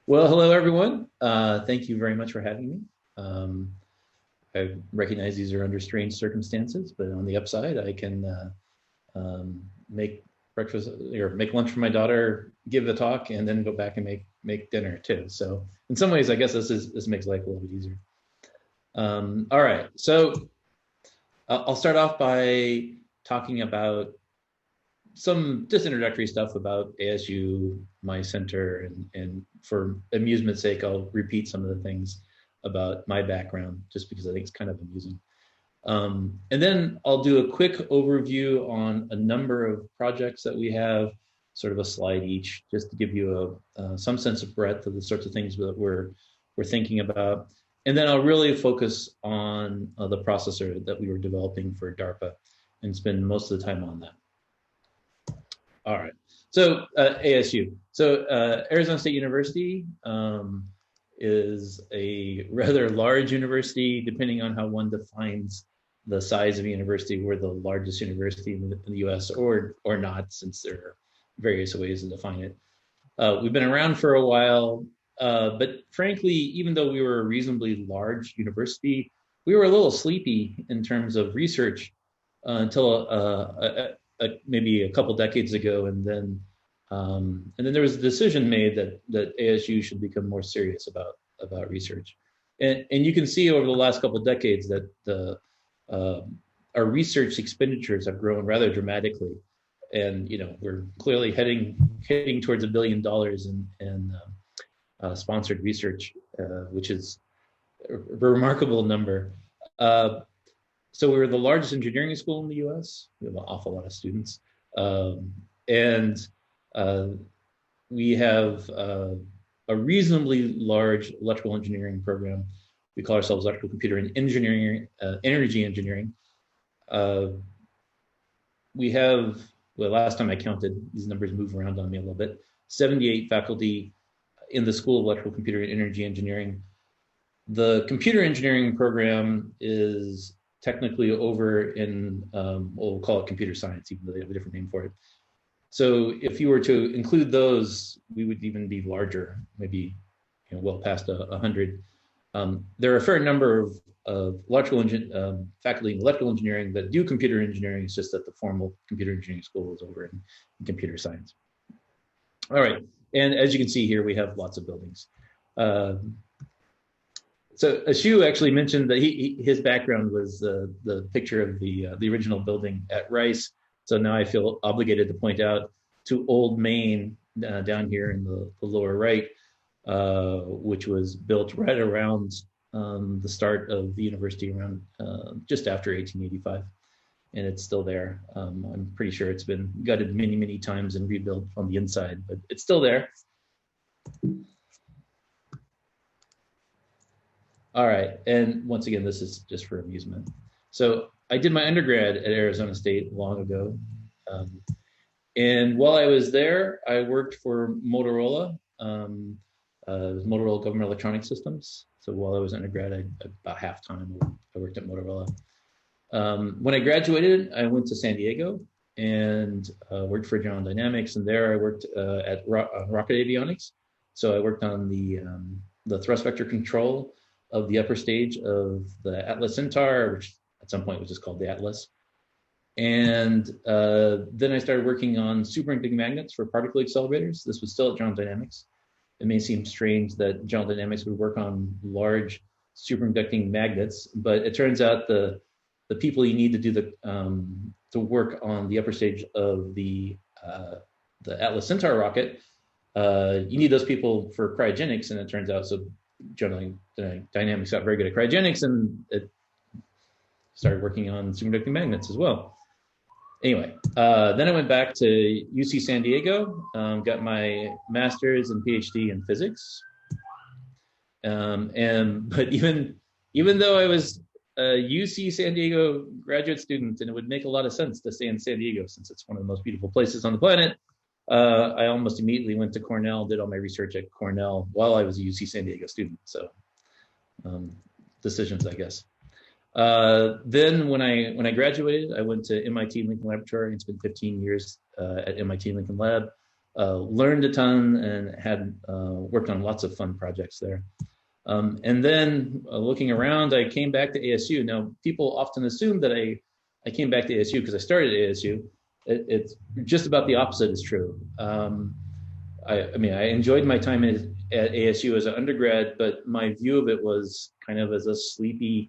Well, hello everyone. Thank you very much for having me. Um, I recognize these are under strange circumstances, but on the upside, I can make breakfast or make lunch for my daughter, give the talk, and then go back and make dinner too. So in some ways, I guess this makes life a little bit easier. All right, so I'll start off by talking about some just introductory stuff about ASU, my center, and for amusement's sake, I'll repeat some of the things about my background just because I think it's kind of amusing. And then I'll do a quick overview on a number of projects that we have, sort of a slide each, just to give you some sense of breadth of the sorts of things that we're thinking about. And then I'll really focus on the processor that we were developing for DARPA and spend most of the time on that. All right. So ASU. So Arizona State University is a rather large university, depending on how one defines the size of a university. We're the largest university in the U.S. or not, since there are various ways to define it. We've been around for a while, but frankly, even though we were a reasonably large university, we were a little sleepy in terms of research until maybe a couple decades ago, and then there was a decision made that ASU should become more serious about research, and you can see over the last couple of decades that our research expenditures have grown rather dramatically, and we're clearly heading towards $1 billion in sponsored research, which is a remarkable number. So we were the largest engineering school in the U.S. We have an awful lot of students. And we have a reasonably large electrical engineering program. We call ourselves electrical computer and engineering, energy engineering. We have, well, last time I counted, these numbers move around on me a little bit, 78 faculty in the School of Electrical Computer and Energy Engineering. The computer engineering program is technically over in, we'll call it computer science, even though they have a different name for it. So if you were to include those, we would even be larger, maybe well past 100. There are a fair number of electrical faculty in electrical engineering that do computer engineering. It's just that the formal computer engineering school is over in computer science. All right, and as you can see here, we have lots of buildings. So Ashu actually mentioned that his background was the picture of the original building at Rice. So now I feel obligated to point out to Old Main down here in the lower right, which was built right around the start of the university, around just after 1885, and it's still there. I'm pretty sure it's been gutted many, many times and rebuilt on the inside, but it's still there. All right, and once again, this is just for amusement. So I did my undergrad at Arizona State long ago. And while I was there, I worked for Motorola. It was Motorola Government Electronic Systems. So while I was undergrad, about half time, I worked at Motorola. When I graduated, I went to San Diego and worked for General Dynamics. And there I worked at Rocket Avionics. So I worked on the thrust vector control of the upper stage of the Atlas Centaur, which at some point was just called the Atlas. And then I started working on superconducting magnets for particle accelerators. This was still at General Dynamics. It may seem strange that General Dynamics would work on large superconducting magnets, but it turns out the people you need to do to work on the upper stage of the Atlas Centaur rocket, you need those people for cryogenics, and it turns out so General Dynamics got very good at cryogenics, and it started working on superconducting magnets as well. Anyway, then I went back to UC San Diego, got my master's and PhD in physics. But even though I was a UC San Diego graduate student, and it would make a lot of sense to stay in San Diego since it's one of the most beautiful places on the planet, I almost immediately went to Cornell, did all my research at Cornell while I was a UC San Diego student. So decisions, I guess. Then when I graduated, I went to MIT Lincoln Laboratory and spent 15 years at MIT Lincoln Lab. learned a ton and had worked on lots of fun projects there. And then looking around, I came back to ASU. Now, people often assume that I came back to ASU because I started at ASU. It's just about the opposite is true. I mean, I enjoyed my time at ASU as an undergrad, but my view of it was kind of as a sleepy,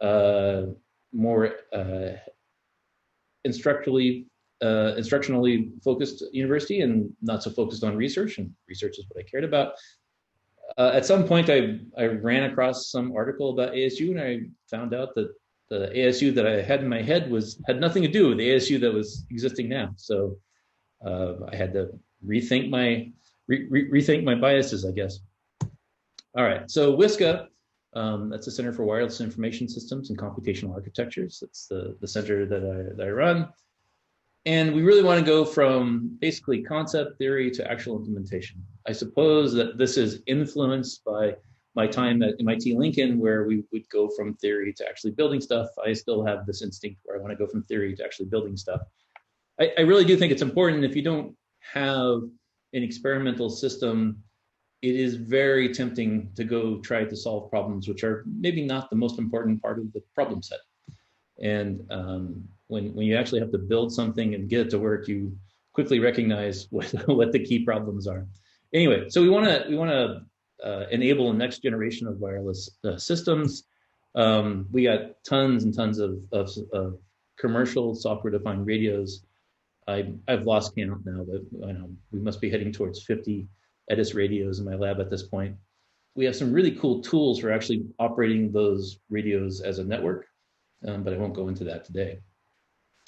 more instructionally focused university and not so focused on research, and research is what I cared about. At some point, I ran across some article about ASU, and I found out that the ASU that I had in my head had nothing to do with the ASU that was existing now. So I had to rethink my biases, I guess. All right, so WISCA, that's the Center for Wireless Information Systems and Computational Architectures. That's the center that I run. And we really want to go from basically concept theory to actual implementation. I suppose that this is influenced by my time at MIT Lincoln, where we would go from theory to actually building stuff. I still have this instinct where I want to go from theory to actually building stuff. I really do think it's important. If you don't have an experimental system, it is very tempting to go try to solve problems which are maybe not the most important part of the problem set. And when you actually have to build something and get it to work, you quickly recognize what the key problems are. Anyway, so we want to enable a next generation of wireless systems. We got tons and tons of commercial software-defined radios. I've lost count now, but I know we must be heading towards 50 EDIS radios in my lab at this point. We have some really cool tools for actually operating those radios as a network, but I won't go into that today.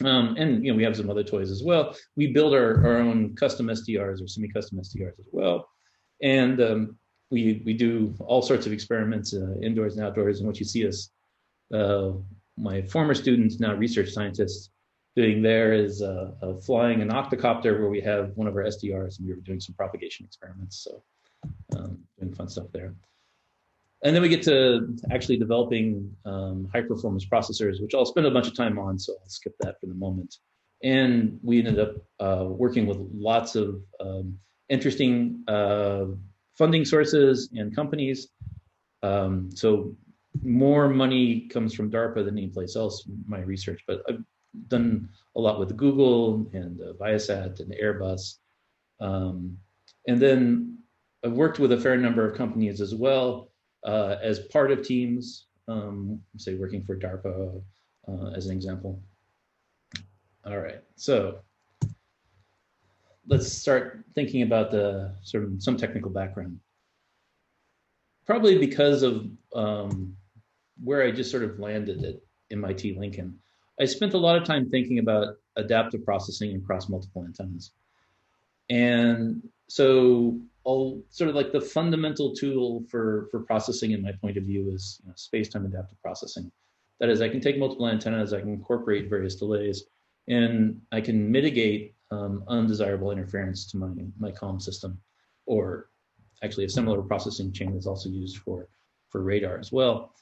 And we have some other toys as well. We build our own custom SDRs or semi-custom SDRs as well. And we do all sorts of experiments indoors and outdoors. And what you see is my former students, now research scientists, doing there is flying an octocopter where we have one of our SDRs, and we were doing some propagation experiments. So doing fun stuff there. And then we get to actually developing high performance processors, which I'll spend a bunch of time on, so I'll skip that for the moment. And we ended up working with lots of interesting funding sources and companies. So more money comes from DARPA than any place else in my research, but I've done a lot with Google and Viasat and Airbus. And then I've worked with a fair number of companies as well, as part of teams, say working for DARPA as an example. All right, so let's start thinking about the sort of some technical background. Probably because of where I just sort of landed at MIT Lincoln, I spent a lot of time thinking about adaptive processing across multiple antennas. And so all sort of like the fundamental tool for processing, in my point of view, is space-time adaptive processing. That is, I can take multiple antennas, I can incorporate various delays, and I can mitigate undesirable interference to my comm system. Or actually, a similar processing chain is also used for radar as well.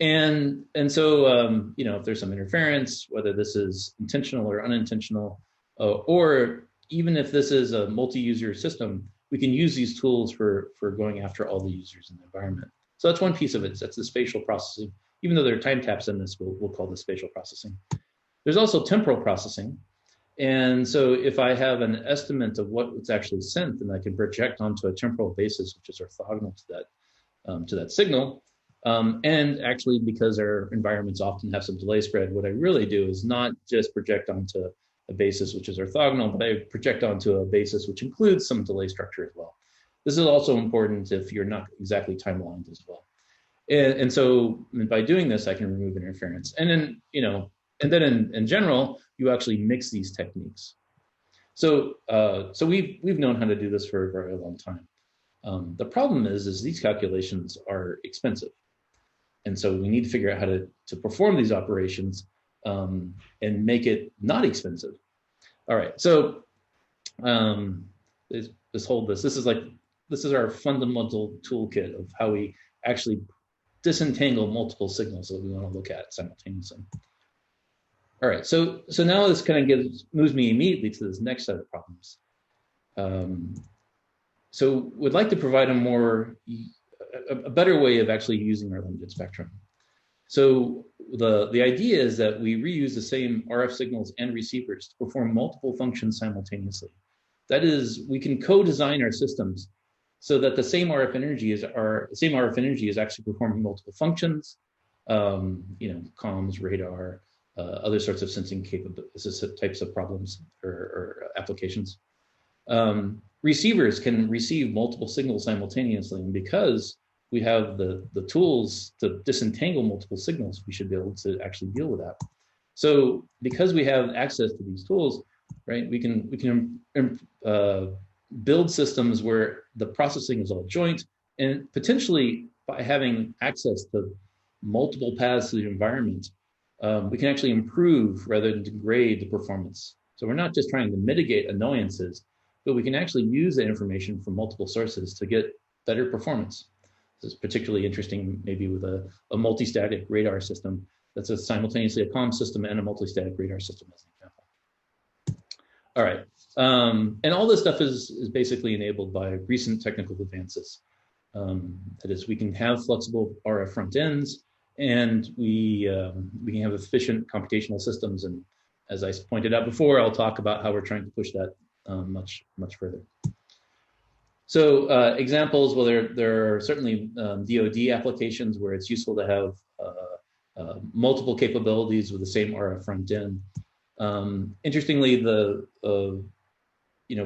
And so if there's some interference, whether this is intentional or unintentional, or even if this is a multi-user system, we can use these tools for going after all the users in the environment. So that's one piece of it. That's the spatial processing. Even though there are time taps in this, we'll call this spatial processing. There's also temporal processing. And so if I have an estimate of what's actually sent, then I can project onto a temporal basis, which is orthogonal to that signal. And actually, because our environments often have some delay spread, what I really do is not just project onto a basis which is orthogonal, but I project onto a basis which includes some delay structure as well. This is also important if you're not exactly time-aligned as well. And so by doing this, I can remove interference. And then, in general, you actually mix these techniques. So we've known how to do this for a very long time. The problem is these calculations are expensive. And so we need to figure out how to perform these operations and make it not expensive. All right, so this is our fundamental toolkit of how we actually disentangle multiple signals that we want to look at simultaneously. All right, so now this kind of moves me immediately to this next set of problems. So we'd like to provide a better way of actually using our limited spectrum. So the idea is that we reuse the same RF signals and receivers to perform multiple functions simultaneously. That is, we can co-design our systems so that the same RF energy is actually performing multiple functions, comms, radar, other sorts of sensing types of problems or applications. Receivers can receive multiple signals simultaneously, and because we have the tools to disentangle multiple signals, we should be able to actually deal with that. So because we have access to these tools, right, we can build systems where the processing is all joint, and potentially by having access to multiple paths to the environment, we can actually improve rather than degrade the performance. So we're not just trying to mitigate annoyances, but we can actually use the information from multiple sources to get better performance. This is particularly interesting maybe with a multi-static radar system that's simultaneously a comm system and a multi-static radar system as an example. All right, and all this stuff is basically enabled by recent technical advances. That is, we can have flexible RF front ends, and we can have efficient computational systems. And as I pointed out before, I'll talk about how we're trying to push that much further. So examples, well, there are certainly DoD applications where it's useful to have multiple capabilities with the same RF front end. Interestingly, if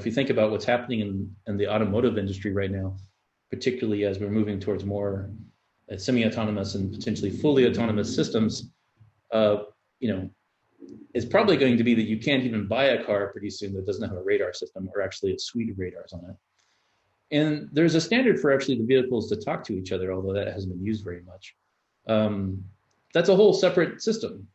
you think about what's happening in the automotive industry right now, particularly as we're moving towards more semi-autonomous and potentially fully autonomous systems, it's probably going to be that you can't even buy a car pretty soon that doesn't have a radar system or actually a suite of radars on it. And there's a standard for actually the vehicles to talk to each other, although that hasn't been used very much. That's a whole separate system.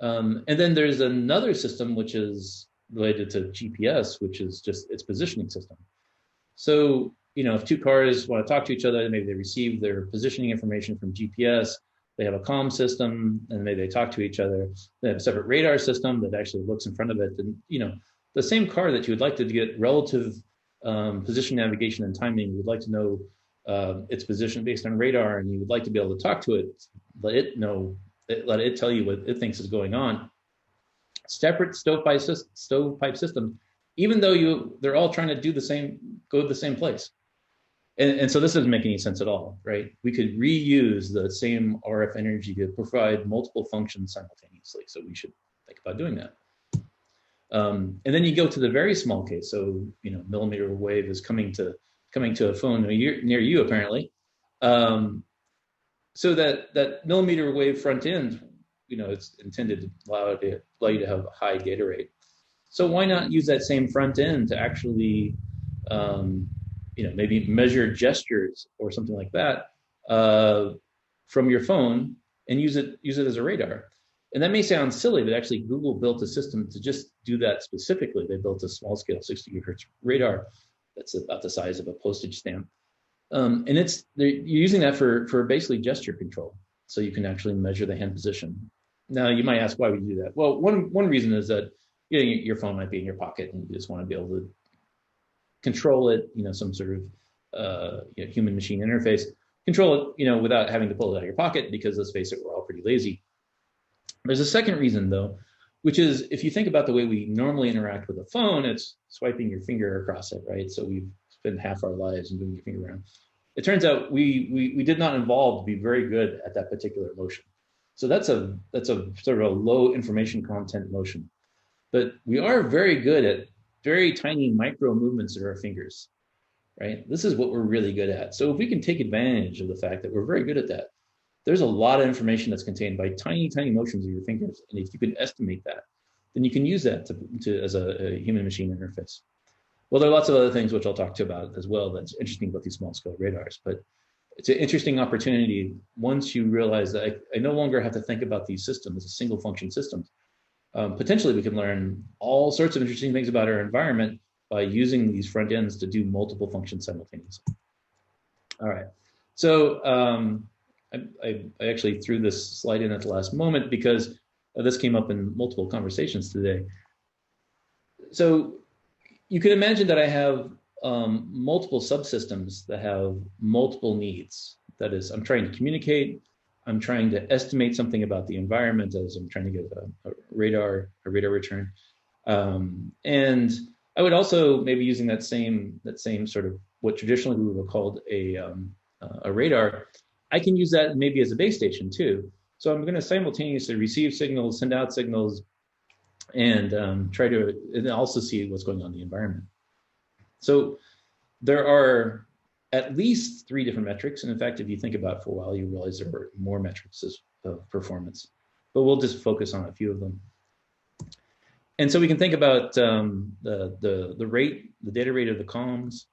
And then there's another system which is related to GPS, which is just its positioning system. So, if two cars want to talk to each other, maybe they receive their positioning information from GPS, they have a comm system, and maybe they talk to each other. They have a separate radar system that actually looks in front of it. And, the same car that you would like to get relative position, navigation, and timing, you would like to know its position based on radar, and you would like to be able to talk to it, let it tell you what it thinks is going on. Separate stovepipe systems, even though they're all trying to go to the same place. And so this doesn't make any sense at all, right? We could reuse the same RF energy to provide multiple functions simultaneously. So we should think about doing that. And then you go to the very small case. So, millimeter wave is coming to a phone near you, apparently. So that millimeter wave front end, it's intended to allow you to have a high data rate. So why not use that same front end to actually, maybe measure gestures or something like that from your phone and use it as a radar? And that may sound silly, but actually Google built a system to just do that specifically. They built a small scale 60 gigahertz radar that's about the size of a postage stamp. And you're using that for basically gesture control. So you can actually measure the hand position. Now you might ask, why would you do that? Well, one reason is that your phone might be in your pocket and you just want to be able to control it, some sort of human machine interface, control it, without having to pull it out of your pocket, because let's face it, we're all pretty lazy. There's a second reason though, which is if you think about the way we normally interact with a phone, it's swiping your finger across it, right? So we've spent half our lives moving your finger around. It turns out we did not evolve to be very good at that particular motion. So that's a sort of a low information content motion. But we are very good at very tiny micro movements of our fingers, right? This is what we're really good at. So if we can take advantage of the fact that we're very good at that, there's a lot of information that's contained by tiny, tiny motions of your fingers. And if you can estimate that, then you can use that as a human machine interface. Well, there are lots of other things which I'll talk to you about as well that's interesting about these small scale radars, but it's an interesting opportunity once you realize that I no longer have to think about these systems as single function systems. Potentially we can learn all sorts of interesting things about our environment by using these front ends to do multiple functions simultaneously. All right, so I actually threw this slide in at the last moment because this came up in multiple conversations today. So you can imagine that I have multiple subsystems that have multiple needs. That is, I'm trying to communicate, I'm trying to estimate something about the environment as I'm trying to get a radar return. And I would also maybe using that same sort of what traditionally we would have called a radar, I can use that maybe as a base station too. So I'm going to simultaneously receive signals, send out signals, and try to and also see what's going on in the environment. So there are at least 3 different metrics. And in fact, if you think about it for a while, you realize there are more metrics of performance, but we'll just focus on a few of them. And so we can think about the rate, the data rate of the comms.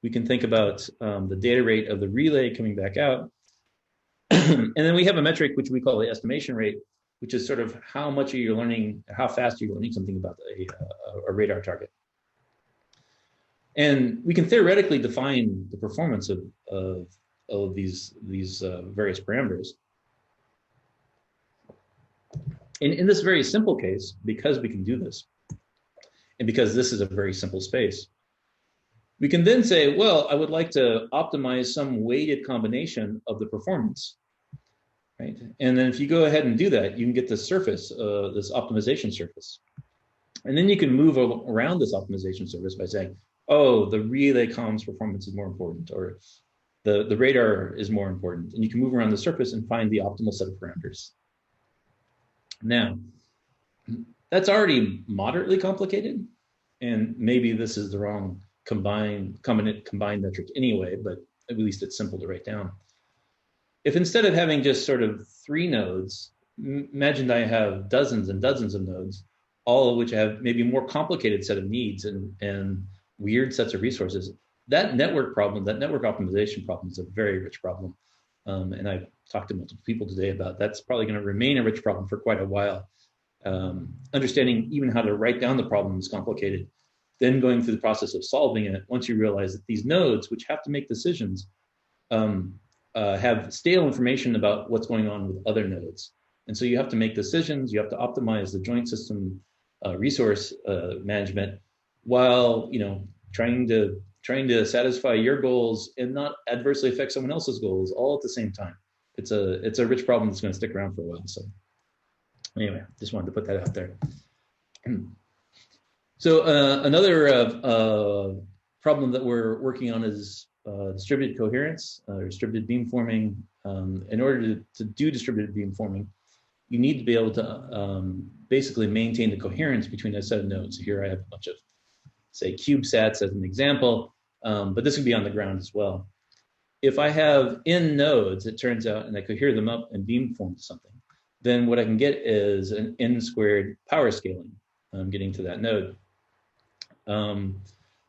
We can think about the data rate of the relay coming back out. And then we have a metric which we call the estimation rate, which is sort of how much are you learning, how fast are you learning something about a radar target. And we can theoretically define the performance of these various parameters. In this very simple case, because we can do this, and because this is a very simple space, we can then say, well, I would like to optimize some weighted combination of the performance, right? And then if you go ahead and do that, you can get this surface, this optimization surface. And then you can move around this optimization surface by saying, oh, the relay comms performance is more important, or the radar is more important. And you can move around the surface and find the optimal set of parameters. Now, that's already moderately complicated, and maybe this is the wrong combined metric anyway, but at least it's simple to write down. If instead of having just sort of 3 nodes, imagine I have dozens and dozens of nodes, all of which have maybe a more complicated set of needs and weird sets of resources. That network problem, that network optimization problem, is a very rich problem. And I've talked to multiple people today about that's probably going to remain a rich problem for quite a while. Understanding even how to write down the problem is complicated. Then going through the process of solving it, once you realize that these nodes, which have to make decisions, have stale information about what's going on with other nodes. And so you have to make decisions, you have to optimize the joint system resource management while trying to satisfy your goals and not adversely affect someone else's goals all at the same time. It's a rich problem that's going to stick around for a while. So anyway, just wanted to put that out there. So another problem that we're working on is distributed coherence, or distributed beamforming. In order to do distributed beamforming, you need to be able to basically maintain the coherence between a set of nodes. So here I have a bunch of, say, CubeSats as an example, but this can be on the ground as well. If I have n nodes, it turns out, and I cohere them up and beamform to something, then what I can get is an n squared power scaling. I'm getting to that node.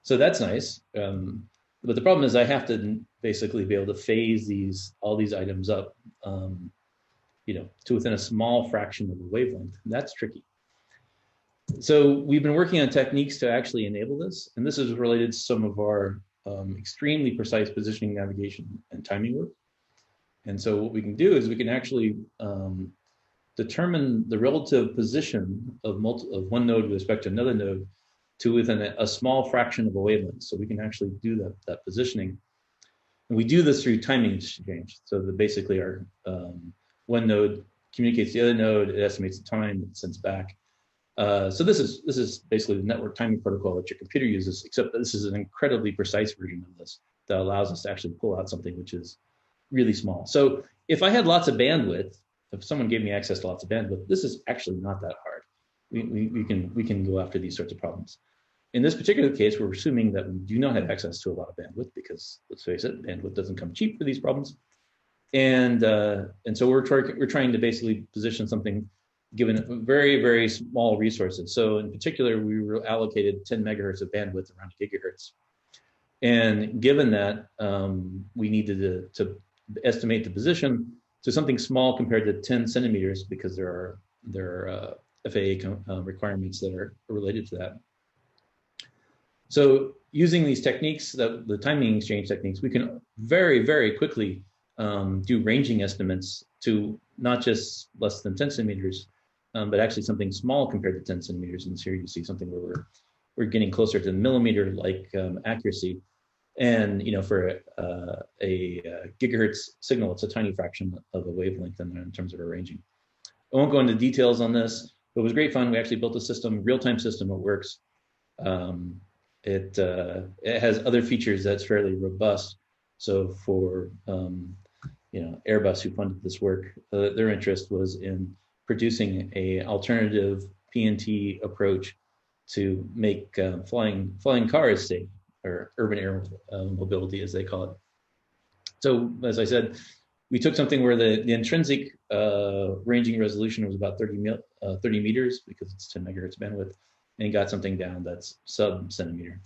So that's nice. But the problem is I have to basically be able to phase all these items up, to within a small fraction of the wavelength. And that's tricky. So we've been working on techniques to actually enable this, and this is related to some of our extremely precise positioning, navigation, and timing work. And so what we can do is we can actually determine the relative position of one node with respect to another node to within a small fraction of a wavelength. So we can actually do that positioning. And we do this through timing exchange. So that basically our one node communicates to the other node, it estimates the time, it sends back. So this is basically the network timing protocol that your computer uses, except that this is an incredibly precise version of this that allows us to actually pull out something which is really small. So if I had lots of bandwidth, if someone gave me access to lots of bandwidth, this is actually not that hard. We can go after these sorts of problems. In this particular case, we're assuming that we do not have access to a lot of bandwidth because, let's face it, bandwidth doesn't come cheap for these problems. And so we're trying to basically position something given very, very small resources. So in particular, we were allocated 10 megahertz of bandwidth around gigahertz. And given that, we needed to estimate the position to something small compared to 10 centimeters because there are FAA requirements that are related to that. So using these techniques, the timing exchange techniques, we can very, very quickly do ranging estimates to not just less than 10 centimeters, but actually something small compared to 10 centimeters. And here you see something where we're getting closer to millimeter like accuracy. And for a gigahertz signal, it's a tiny fraction of a wavelength in terms of arranging. I won't go into details on this, but it was great fun. We actually built a system, real-time system. It works. It has other features that's fairly robust. So for Airbus, who funded this work, their interest was in producing a alternative PNT approach to make flying cars safe, or urban air mobility, as they call it. So, as I said, we took something where the intrinsic ranging resolution was about 30 meters, because it's 10 megahertz bandwidth, and got something down that's sub-centimeter.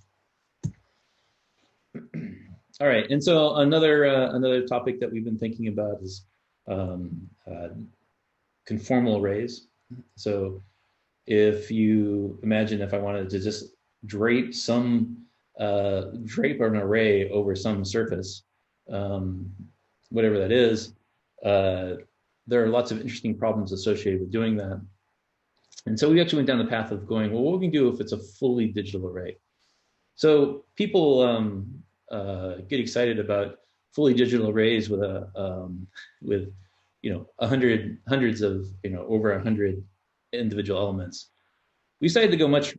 All right, and so another topic that we've been thinking about is conformal arrays. So if you imagine, if I wanted to just drape an array over some surface, whatever that is, there are lots of interesting problems associated with doing that. And so we actually went down the path of going, well, what we can do if it's a fully digital array? So people get excited about fully digital arrays with hundreds of over 100 individual elements. We decided to go much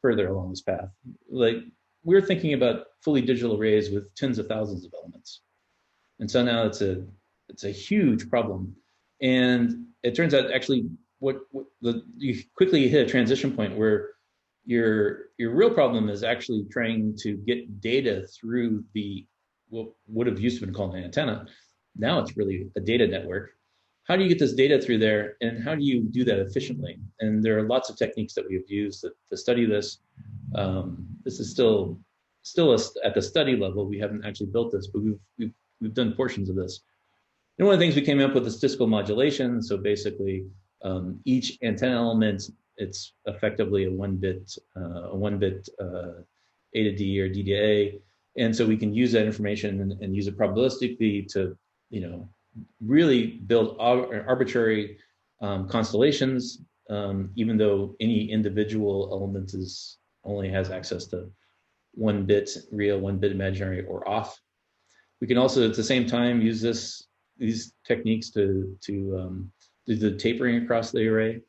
further along this path. Like, we're thinking about fully digital arrays with tens of thousands of elements, and so now it's a huge problem. And it turns out actually you quickly hit a transition point where your real problem is actually trying to get data through what would have used to been called an antenna. Now it's really a data network. How do you get this data through there, and how do you do that efficiently? And there are lots of techniques that we've used to study this. This is still at the study level. We haven't actually built this, but we've done portions of this. And one of the things we came up with is statistical modulation. So basically, each antenna element, it's effectively a one bit A to D or D to A, and so we can use that information and use it probabilistically to really build arbitrary constellations, even though any individual element only has access to 1 bit real, 1 bit imaginary, or off. We can also, at the same time, use these techniques to do the tapering across the array.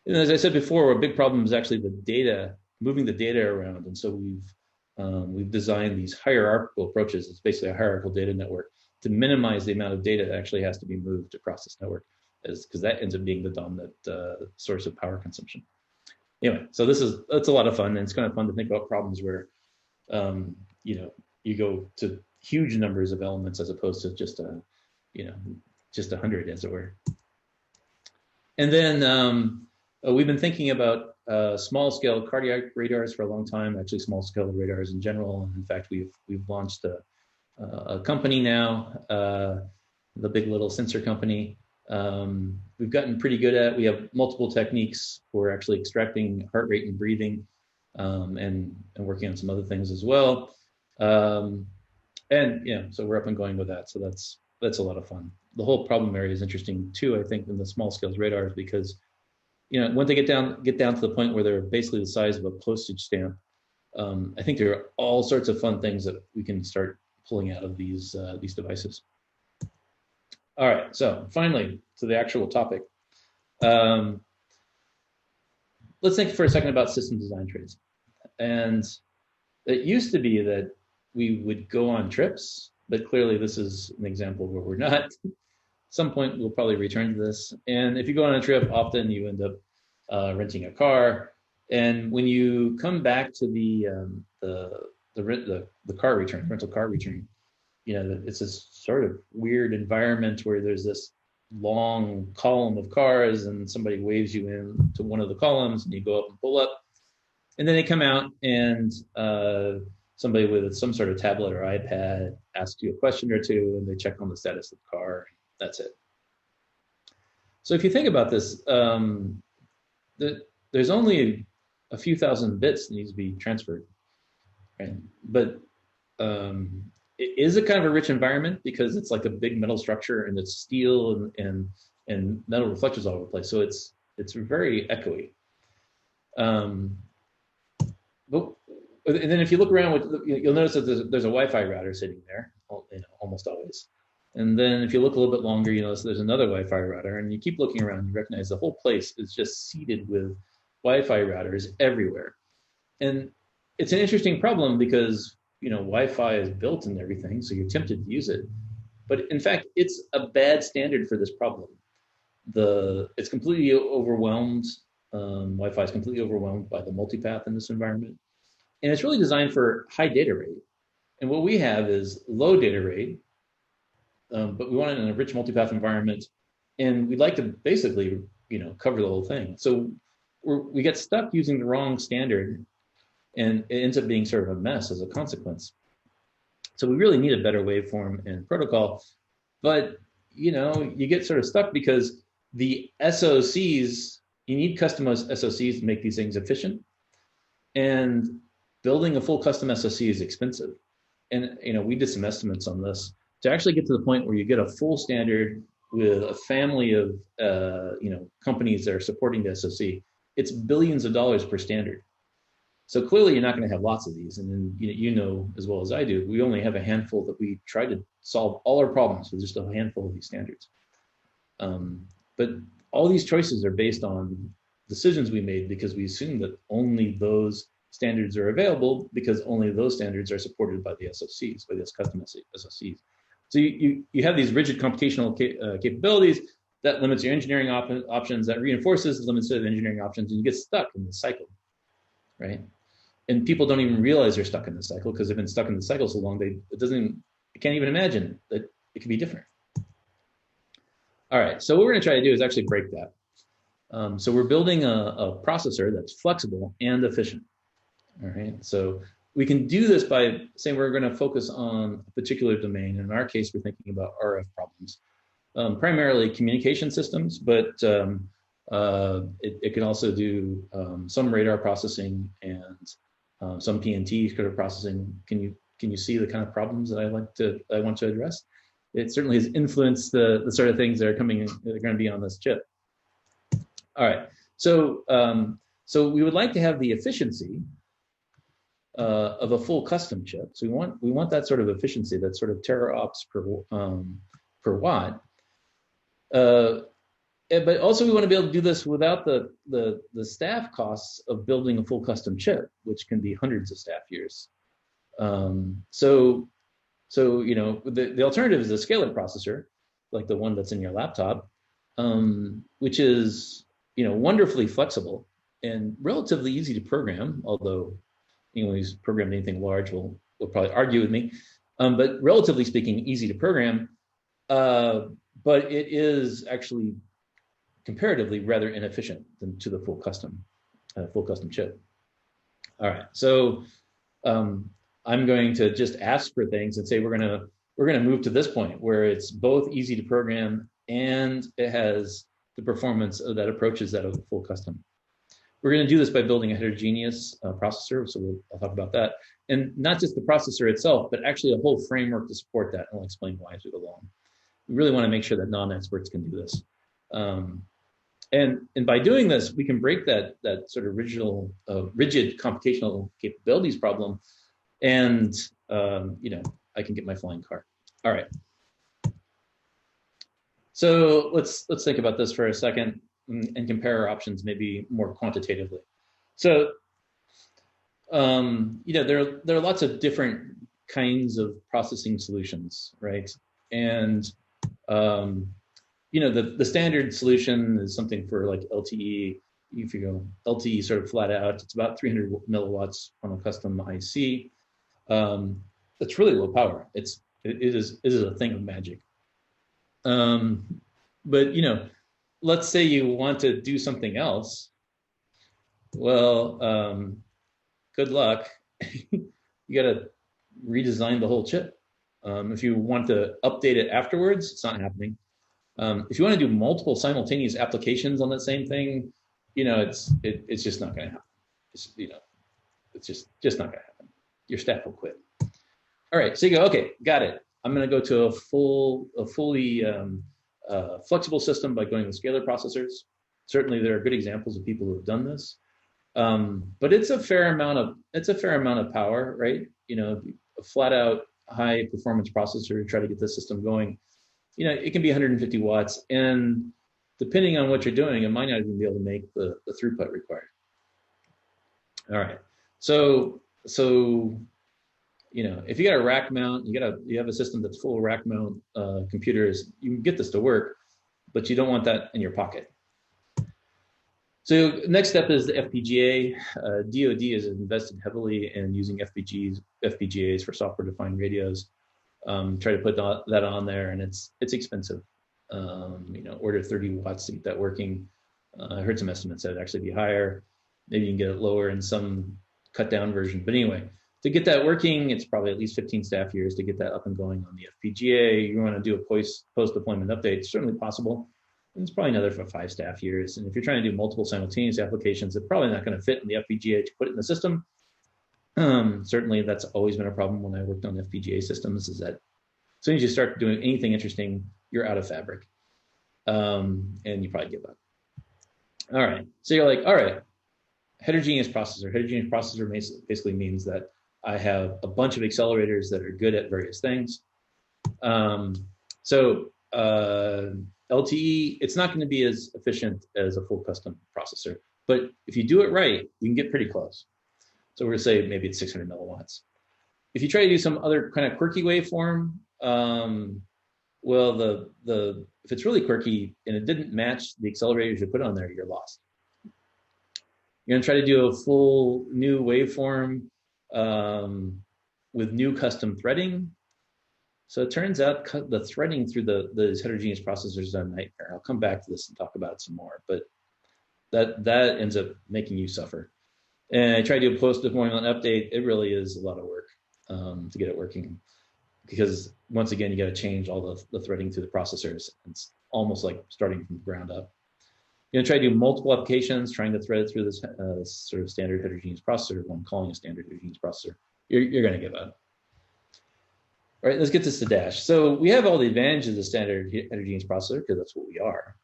And as I said before, a big problem is actually the data, moving the data around. And so we've designed these hierarchical approaches. It's basically a hierarchical data network to minimize the amount of data that actually has to be moved across this network, because that ends up being the dominant source of power consumption. Anyway, so that's a lot of fun, and it's kind of fun to think about problems where you go to huge numbers of elements as opposed to just 100, as it were. And then we've been thinking about small-scale cardiac radars for a long time. Actually, small-scale radars in general. And in fact, we've launched a company now, the Big Little Sensor Company. We've gotten pretty good at. We have multiple techniques for actually extracting heart rate and breathing, and working on some other things as well. So we're up and going with that. So that's a lot of fun. The whole problem area is interesting too, I think, in the small scale radars, because once they get down to the point where they're basically the size of a postage stamp, I think there are all sorts of fun things that we can start pulling out of these devices. All right, so finally to the actual topic. Let's think for a second about system design trees. And it used to be that we would go on trips, but clearly this is an example where we're not. At some point we'll probably return to this. And if you go on a trip, often you end up renting a car. And when you come back to the car return, rental car return, it's this sort of weird environment where there's this long column of cars and somebody waves you in to one of the columns and you go up and pull up. And then they come out and somebody with some sort of tablet or iPad asks you a question or two, and they check on the status of the car. That's it. So if you think about this, there's only a few thousand bits that needs to be transferred, right? But it is a kind of a rich environment because it's like a big metal structure and it's steel and metal reflectors all over the place. So it's very echoey. but and then if you look around, you'll notice that there's a Wi-Fi router sitting there, almost always. And then if you look a little bit longer, you notice there's another Wi-Fi router, and you keep looking around, you recognize the whole place is just seeded with Wi-Fi routers everywhere. And it's an interesting problem because Wi-Fi is built into everything, so you're tempted to use it. But in fact, it's a bad standard for this problem. It's completely overwhelmed. Wi-Fi is completely overwhelmed by the multipath in this environment. And it's really designed for high data rate. And what we have is low data rate, but we want it in a rich multipath environment. And we'd like to basically, cover the whole thing. So we get stuck using the wrong standard, and it ends up being sort of a mess as a consequence. So we really need a better waveform and protocol. But, you get sort of stuck because the SOCs, you need customized SOCs to make these things efficient. And building a full custom SoC is expensive. And we did some estimates on this to actually get to the point where you get a full standard with a family of companies that are supporting the SoC. It's billions of dollars per standard. So clearly you're not going to have lots of these. And then as well as I do, we only have a handful that we try to solve all our problems with just a handful of these standards. But all these choices are based on decisions we made because we assume that only those standards are available because only those standards are supported by the SoCs, by these custom SoCs. So you have these rigid computational capabilities that limits your engineering options, that reinforces the limits of engineering options, and you get stuck in this cycle, right? And people don't even realize they're stuck in this cycle because they've been stuck in the cycle so long they can't even imagine that it could be different. All right, so what we're going to try to do is actually break that. So we're building a processor that's flexible and efficient. All right, so we can do this by saying we're going to focus on a particular domain. In our case, we're thinking about RF problems, primarily communication systems, but it can also do some radar processing and some PNT kind of processing. Can you see the kind of problems that I want to address? It certainly has influenced the sort of things that are going to be on this chip. All right, so we would like to have the efficiency of a full custom chip. So we want that sort of efficiency, that sort of teraops per watt. But also we want to be able to do this without the staff costs of building a full custom chip, which can be hundreds of staff years. So the alternative is a scalar processor, like the one that's in your laptop, which is wonderfully flexible and relatively easy to program. Although anyone who's programmed anything large will probably argue with me, but relatively speaking, easy to program. But it is actually comparatively rather inefficient than to the full custom chip. All right, so I'm going to just ask for things and say we're gonna move to this point where it's both easy to program and it has the performance that approaches that of a full custom. We're going to do this by building a heterogeneous processor, so I'll talk about that, and not just the processor itself, but actually a whole framework to support that. And I'll explain why as we go along. We really want to make sure that non-experts can do this. And by doing this, we can break that sort of rigid computational capabilities problem, and I can get my flying car. All right. So let's think about this for a second and compare our options maybe more quantitatively. So there are lots of different kinds of processing solutions, right? And the standard solution is something for like LTE. If you go LTE sort of flat out, it's about 300 milliwatts on a custom IC. It's really low power. It is a thing of magic. But let's say you want to do something else. Well, good luck. You got to redesign the whole chip. If you want to update it afterwards, it's not happening. If you want to do multiple simultaneous applications on that same thing, it's just not going to happen. It's just not going to happen. Your staff will quit. All right, so you go, okay, got it. I'm going to go to a fully flexible system by going with scalar processors. Certainly, there are good examples of people who have done this. But it's a fair amount of power, right? A flat out high performance processor to try to get the system going. It can be 150 watts, and depending on what you're doing, it might not even be able to make the throughput required. All right, so if you got a rack mount, you have a system that's full of rack mount computers, you can get this to work, but you don't want that in your pocket. So next step is the FPGA. DoD has invested heavily in using FPGAs for software-defined radios. Try to put that on there, and it's expensive. Order 30 watts to get that working. I heard some estimates that it'd actually be higher. Maybe you can get it lower in some cut down version. But anyway, to get that working, it's probably at least 15 staff years to get that up and going on the FPGA. You want to do a post-deployment update, certainly possible. And it's probably another 5 staff years. And if you're trying to do multiple simultaneous applications, it's probably not going to fit in the FPGA to put it in the system. Certainly, that's always been a problem when I worked on FPGA systems, is that as soon as you start doing anything interesting, you're out of fabric. And you probably give up. All right, so you're like, all right, heterogeneous processor. Heterogeneous processor basically means that I have a bunch of accelerators that are good at various things. LTE, it's not going to be as efficient as a full custom processor, but if you do it right, you can get pretty close. So we're going to say maybe it's 600 milliwatts. If you try to do some other kind of quirky waveform, well, if it's really quirky and it didn't match the accelerators you put on there, you're lost. You're going to try to do a full new waveform with new custom threading. So it turns out the threading through those heterogeneous processors is a nightmare. I'll come back to this and talk about it some more, but that ends up making you suffer. And I tried to do a post-deployment update. It really is a lot of work to get it working, because once again, you got to change all the threading through the processors. It's almost like starting from the ground up. You're gonna try to do multiple applications, trying to thread it through this sort of standard heterogeneous processor, what I'm calling a standard heterogeneous processor. You're gonna give up. All right, let's get this to Dash. So we have all the advantages of the standard heterogeneous processor, because that's what we are.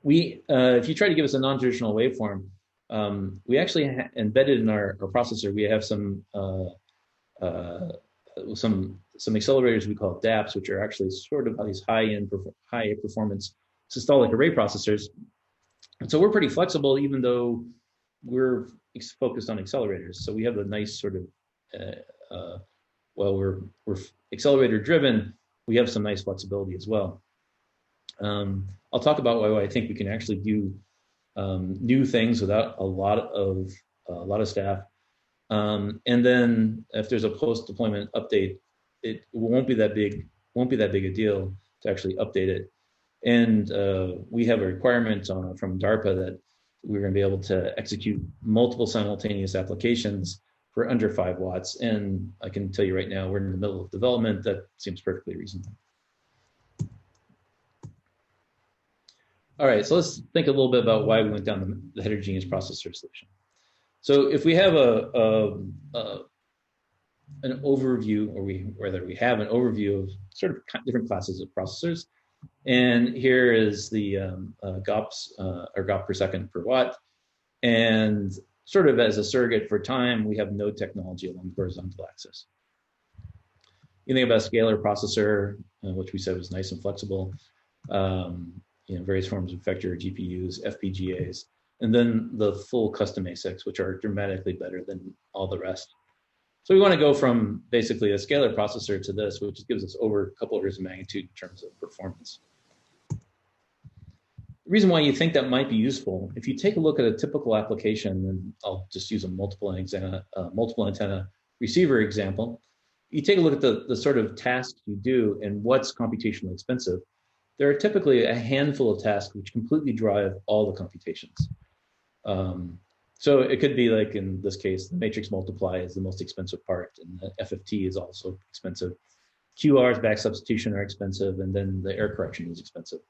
If you try to give us a non-traditional waveform, we actually embedded in our processor, we have some accelerators we call DAPs, which are actually sort of these high performance systolic array processors. And so we're pretty flexible, even though we're focused on accelerators. So we have a nice sort of, we're accelerator driven, we have some nice flexibility as well. I'll talk about why I think we can actually do new things without a lot of staff. And then if there's a post-deployment update, it won't be that big a deal to actually update it. And we have a requirement from DARPA that we're going to be able to execute multiple simultaneous applications for under 5 watts. And I can tell you right now, we're in the middle of development. That seems perfectly reasonable. All right, so let's think a little bit about why we went down the heterogeneous processor solution. So if we have an overview, or whether we have an overview of sort of different classes of processors, and here is the GOPS, or GOP per second per watt, and sort of as a surrogate for time, we have node technology along the horizontal axis. You think about a scalar processor, which we said was nice and flexible, various forms of vector GPUs, FPGAs, and then the full custom ASICs, which are dramatically better than all the rest. So we want to go from basically a scalar processor to this, which gives us over a couple orders of magnitude in terms of performance. The reason why you think that might be useful, if you take a look at a typical application, and I'll just use a multiple antenna receiver example, you take a look at the sort of tasks you do and what's computationally expensive. There are typically a handful of tasks which completely drive all the computations. So it could be like in this case, the matrix multiply is the most expensive part, and the FFT is also expensive. QRs, back substitution, are expensive, and then the error correction is expensive.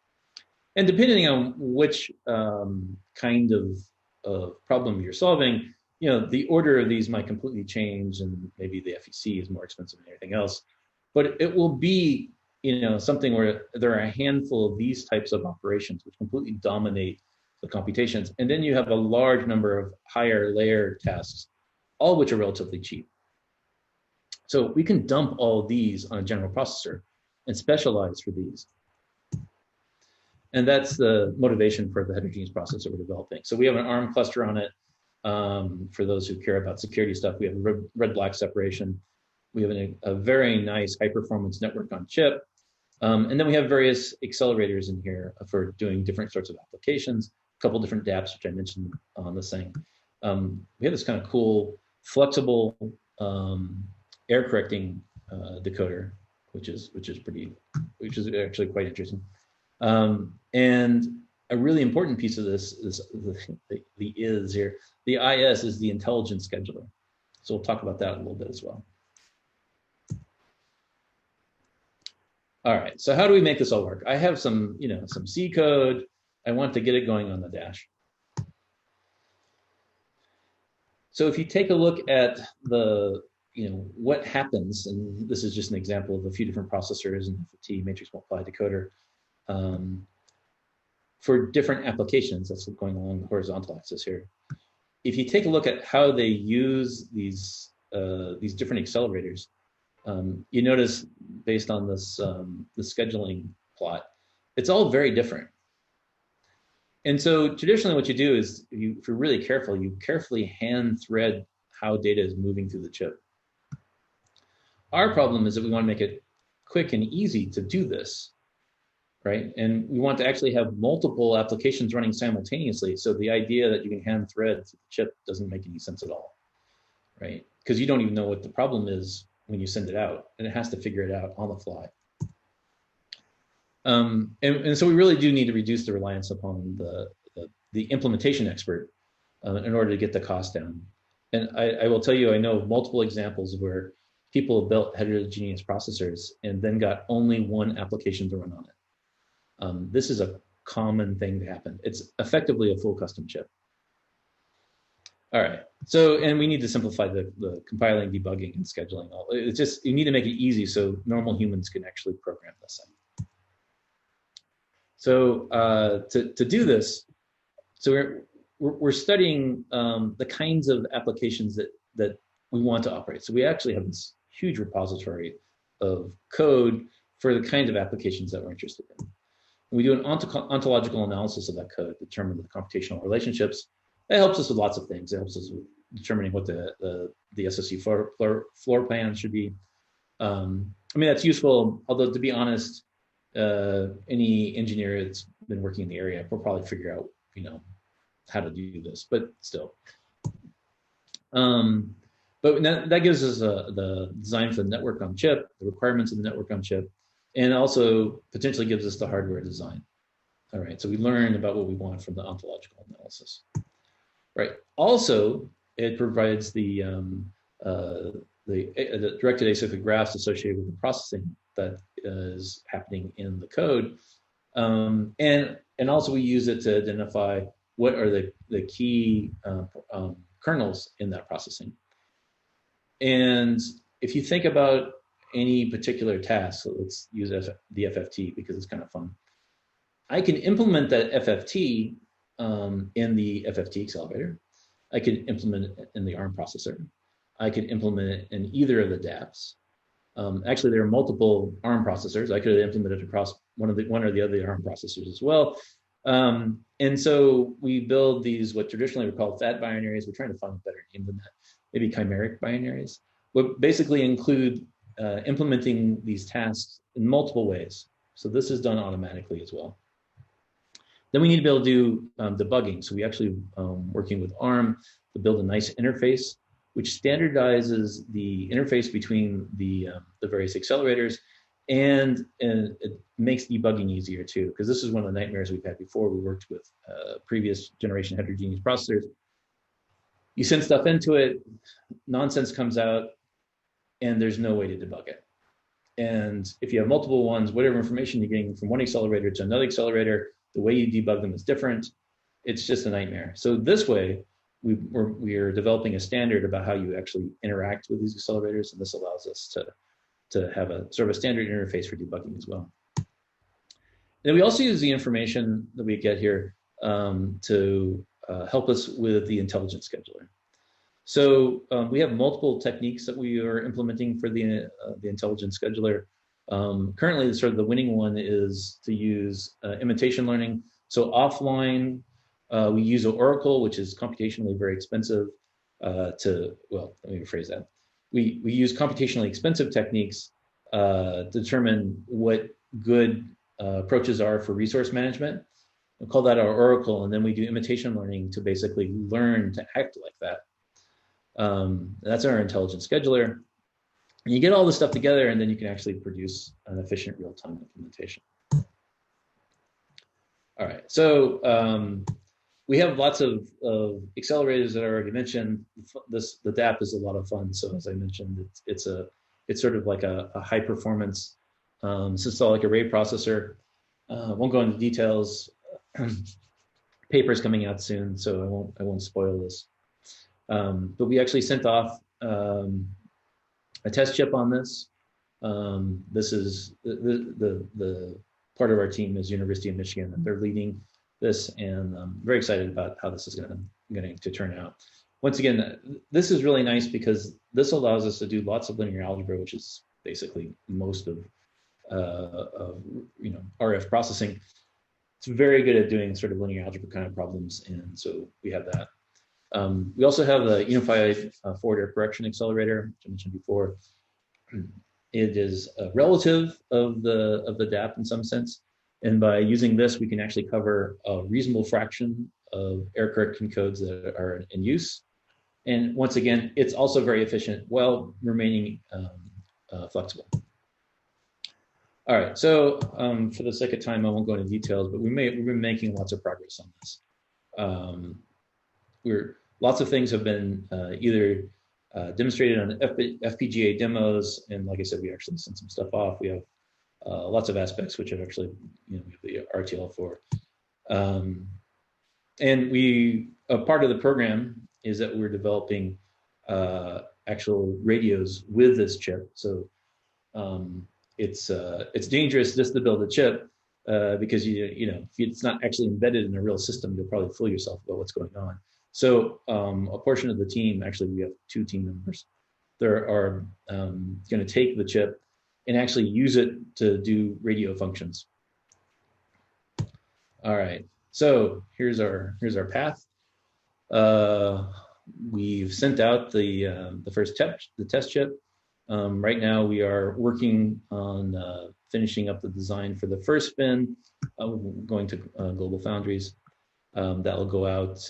And depending on which kind of problem you're solving, the order of these might completely change, and maybe the FEC is more expensive than anything else. But it will be something where there are a handful of these types of operations which completely dominate the computations. And then you have a large number of higher layer tasks, all of which are relatively cheap. So we can dump all of these on a general processor and specialize for these. And that's the motivation for the heterogeneous processor we're developing. So we have an ARM cluster on it. For those who care about security stuff, we have red-black separation. We have a very nice high-performance network on chip. And then we have various accelerators in here for doing different sorts of applications, a couple different DApps, which I mentioned on this thing. We have this kind of cool, flexible error correcting decoder, which is actually quite interesting. And a really important piece of this is the is here. The IS is the intelligent scheduler. So we'll talk about that a little bit as well. All right, so how do we make this all work? I have some C code. I want to get it going on the dash. So if you take a look at the, what happens, and this is just an example of a few different processors and FFT, matrix multiply decoder, for different applications. That's going along the horizontal axis here. If you take a look at how they use these different accelerators, you notice based on this the scheduling plot, it's all very different. And so traditionally what you do is, if you're really careful, you carefully hand thread how data is moving through the chip. Our problem is that we want to make it quick and easy to do this, right? And we want to actually have multiple applications running simultaneously. So the idea that you can hand thread to the chip doesn't make any sense at all, right? Because you don't even know what the problem is when you send it out, and it has to figure it out on the fly. And so we really do need to reduce the reliance upon the implementation expert in order to get the cost down. And I will tell you, I know of multiple examples where people have built heterogeneous processors and then got only one application to run on it. This is a common thing to happen. It's effectively a full custom chip. All right, so, and we need to simplify the compiling, debugging, and scheduling. It's just, you need to make it easy so normal humans can actually program this thing. So to do this, so we're studying the kinds of applications that we want to operate. So we actually have this huge repository of code for the kinds of applications that we're interested in. And we do an ontological analysis of that code, determine the computational relationships. That helps us with lots of things. It helps us with determining what the SoC floor plan should be. I mean, that's useful, although to be honest, any engineer that's been working in the area will probably figure out, how to do this, but still. But that gives us the design for the network on chip, the requirements of the network on chip, and also potentially gives us the hardware design. All right, so we learn about what we want from the ontological analysis. Right. Also, it provides the directed acyclic graphs associated with the processing that is happening in the code, and also we use it to identify what are the key kernels in that processing. And if you think about any particular task, so let's use the FFT because it's kind of fun. I can implement that FFT in the FFT accelerator. I could implement it in the ARM processor. I could implement it in either of the DApps. Actually, there are multiple ARM processors. I could have implemented across one or the other ARM processors as well. And so we build these, what traditionally we call fat binaries. We're trying to find a better name than that, maybe chimeric binaries, but basically include implementing these tasks in multiple ways. So this is done automatically as well. Then we need to be able to do debugging. So we actually working with ARM to build a nice interface, which standardizes the interface between the various accelerators, and it makes debugging easier too, because this is one of the nightmares we've had before. We worked with previous generation heterogeneous processors. You send stuff into it, nonsense comes out, and there's no way to debug it. And if you have multiple ones, whatever information you're getting from one accelerator to another accelerator, the way you debug them is different. It's just a nightmare. So this way, we are developing a standard about how you actually interact with these accelerators, and this allows us to have a sort of a standard interface for debugging as well. And we also use the information that we get here to help us with the intelligent scheduler. So we have multiple techniques that we are implementing for the intelligent scheduler. Currently, sort of the winning one is to use imitation learning. So offline, we use Oracle, which is computationally very expensive well, let me rephrase that. We use computationally expensive techniques to determine what good approaches are for resource management. We call that our Oracle, and then we do imitation learning to basically learn to act like that. That's our intelligent scheduler. And you get all this stuff together, and then you can actually produce an efficient real-time implementation. All right, so we have lots of accelerators that I already mentioned. The DAP is a lot of fun. So as I mentioned, it's sort of like a high performance systolic array processor. Won't go into details. Paper's coming out soon, so I won't spoil this. But we actually sent off a test chip on this. This is the part of our team is University of Michigan, and they're leading this, and I'm very excited about how this is going to turn out. Once again, this is really nice because this allows us to do lots of linear algebra, which is basically most of RF processing. It's very good at doing sort of linear algebra kind of problems, and so we have that. We also have the unified forward error correction accelerator, which I mentioned before. It is a relative of the DAP in some sense, and by using this, we can actually cover a reasonable fraction of error correction codes that are in use. And once again, it's also very efficient while remaining flexible. All right, so for the sake of time, I won't go into details, but we've been making lots of progress on this. Lots of things have been either demonstrated on FPGA demos, and like I said, we actually sent some stuff off. We have lots of aspects which have actually, we have the RTL for. And a part of the program is that we're developing actual radios with this chip. So it's dangerous just to build a chip because if it's not actually embedded in a real system, you'll probably fool yourself about what's going on. So a portion of the team, actually we have 2 team members, there are going to take the chip and actually use it to do radio functions. All right, so here's our path. We've sent out the first test chip. Right now we are working on finishing up the design for the first spin, going to Global Foundries. That will go out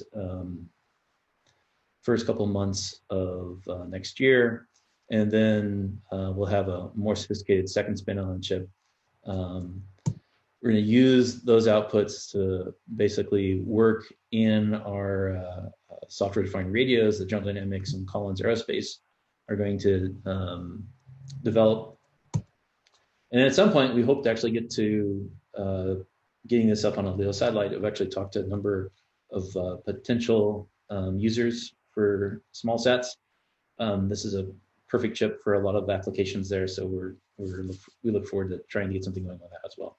first couple months of next year, and then we'll have a more sophisticated second spin on the chip. We're going to use those outputs to basically work in our software-defined radios that General Dynamics and Collins Aerospace are going to develop. And at some point, we hope to actually get to getting this up on a LEO satellite. I've actually talked to a number of potential users for small sats. This is a perfect chip for a lot of applications there, so we look forward to trying to get something going on that as well.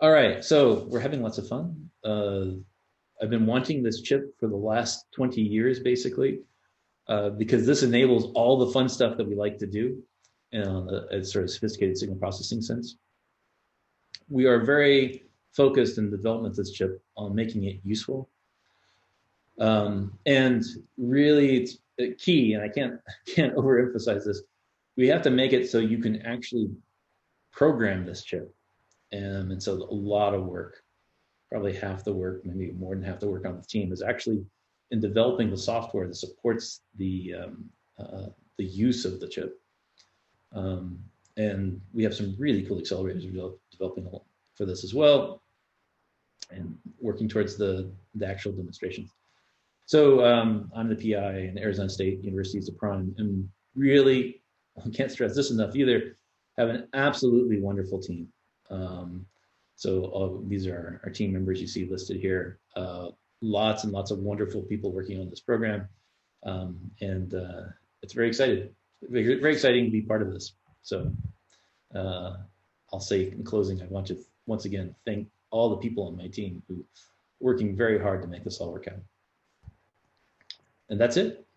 All right, so we're having lots of fun. I've been wanting this chip for the last 20 years, basically, because this enables all the fun stuff that we like to do in a sort of sophisticated signal processing sense. We are very focused in the development of this chip on making it useful. And really, it's key, and I can't overemphasize this. We have to make it so you can actually program this chip. And so a lot of work, probably half the work, maybe more than half the work on the team is actually in developing the software that supports the use of the chip. And we have some really cool accelerators we're developing for this as well, and working towards the actual demonstrations. So I'm the PI, and Arizona State University is the prime, and really, I can't stress this enough either, have an absolutely wonderful team. So these are our team members you see listed here. Lots and lots of wonderful people working on this program, and it's very exciting to be part of this. So I'll say in closing, I want to once again thank all the people on my team who working very hard to make this all work out. And that's it.